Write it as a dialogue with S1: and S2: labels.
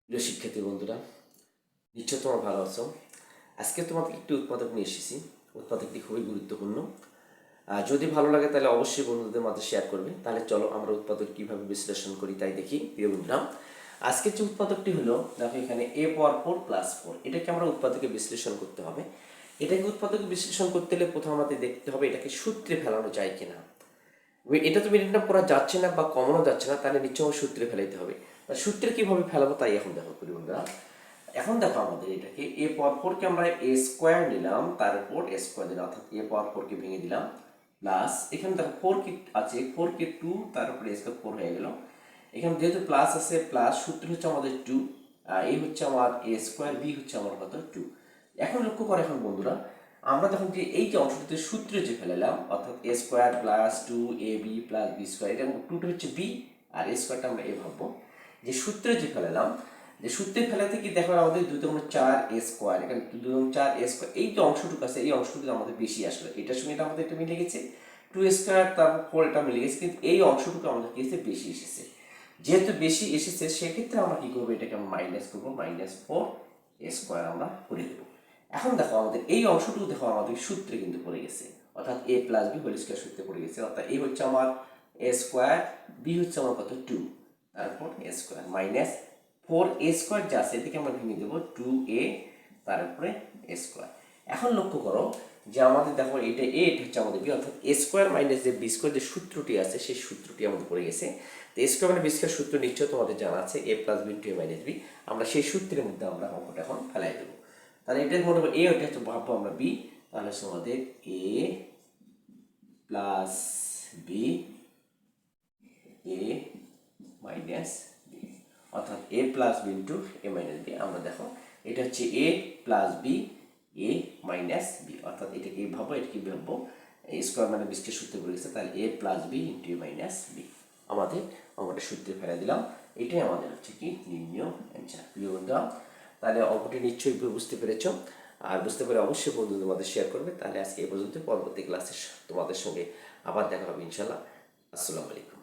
S1: প্রিয় শিক্ষার্থী বন্ধুরা, নিশ্চয় তোমরা ভালো আছো। আজকে তোমাদের একটি উৎপাদক নিয়ে এসেছি। উৎপাদকটি খুবই গুরুত্বপূর্ণ। যদি ভালো লাগে তাহলে অবশ্যই বন্ধুদের মাঝে শেয়ার করবে। তাহলে চলো আমরা উৎপাদক কীভাবে বিশ্লেষণ করি তাই দেখি। প্রিয় বন্ধুরা, আজকের যে উৎপাদকটি হলো, দেখো এখানে a⁴ + 4, এটাকে আমরা উৎপাদকে বিশ্লেষণ করতে হবে। এটাকে উৎপাদকে বিশ্লেষণ করতে হলে প্রথমে আমাদের দেখতে হবে এটাকে সূত্রে ফেলানো যায় কিনা। এটা তো মেনটেন করা যাচ্ছে না বা কমানো যাচ্ছে না, তাহলে নিশ্চয় আমার সূত্রে ফেলাইতে হবে। সূত্রে কীভাবে ফেলাবো তাই এখন দেখো প্রিয় বন্ধুরা। এখন দেখো আমাদের এটাকে a⁴কে আমরা a² নিলাম, তার উপর a² দিলাম, অর্থাৎ a⁴কে ভেঙে দিলাম, প্লাস এখানে দেখো 4 কি আছে, 4 কে 2, তার উপরে a² 4 হয়ে গেল। এখানে যেহেতু প্লাস আছে, প্লাস সূত্র হচ্ছে আমাদের 2, এই হচ্ছে আমার a², b হচ্ছে আমার কত 2। এখন লক্ষ্য করে এখন বন্ধুরা, আমরা যখন যে এই যে অংশটিতে সূত্রে যে ফেলালাম, অর্থাৎ a² + 2ab + b², এটা 2টা হচ্ছে b আর a²টা আমরা এ ভাববো। যে সূত্রে যে ফেলালাম, যে সূত্রে ফেলাতে কি দেখো আমাদের 2×4a², এখানে 2×4a², এই যে অংশটুকু আছে এই অংশটুকু আমাদের বেশি আসলো, এটার সঙ্গে এটা আমাদের একটা মিলে গেছে, 2a², তারপর এটা মিলে গেছে, কিন্তু এই অংশটুকু আমাদের কি এসেছে, বেশি এসেছে। যেহেতু বেশি এসেছে সেক্ষেত্রে আমরা কি করবো, এটাকে আমরা মাইনাস করবো, -4a² আমরা করে দেবো। এখন দেখো আমাদের এই অংশটুকু দেখো আমাদের সূত্রে কিন্তু পড়ে গেছে, অর্থাৎ a+b² সূত্রে পড়ে গেছে, অর্থাৎ a হচ্ছে আমার a², b হচ্ছে আমার কত 2, তারপর a² মাইনাস 4a² যা আছে এদিকে আমরা ভেঙে দেবো 2a, তারপরে a²। এখন লক্ষ্য করো যে আমাদের দেখো এটা a, এটা হচ্ছে আমাদের b, অর্থাৎ a² - যে b² যে সূত্রটি আছে সেই সূত্রটি আমাদের পড়ে গেছে। তো a² - b² সূত্র নিশ্চয় তোমাদের জানা আছে, a + b * a - b। আমরা সেই সূত্রের মধ্যে আমরা অঙ্কটা এখন ফেলাই দেবো। তাহলে এটা মনে করো a, ওটা হচ্ছে ভাববো আমরা b, তাহলে হচ্ছে আমাদের a + b a - b, অর্থাৎ a + b * a - b। আমরা দেখো এটা হচ্ছে a + b a - b, অর্থাৎ এটাকে এই ভাবো, এটাকে ভাববো a² - b² সূত্রে পড়ে গেছে, তাহলে a + b * a - b। আমাদের অঙ্কটা সূত্রে ফেলে দিলাম। এটাই আমাদের হচ্ছে কি নির্ণয় অ্যান্সার। প্রিয় বন্ধুরা, তাহলে অঙ্কটি নিশ্চয়ই বুঝতে পেরেছ, আর বুঝতে পারে অবশ্যই বন্ধুদের মধ্যে শেয়ার করবে। তাহলে আজকে এই পর্যন্ত, পরবর্তী ক্লাসে তোমাদের সঙ্গে আবার দেখা হবে ইনশাল্লাহ। আসসালামু আলাইকুম।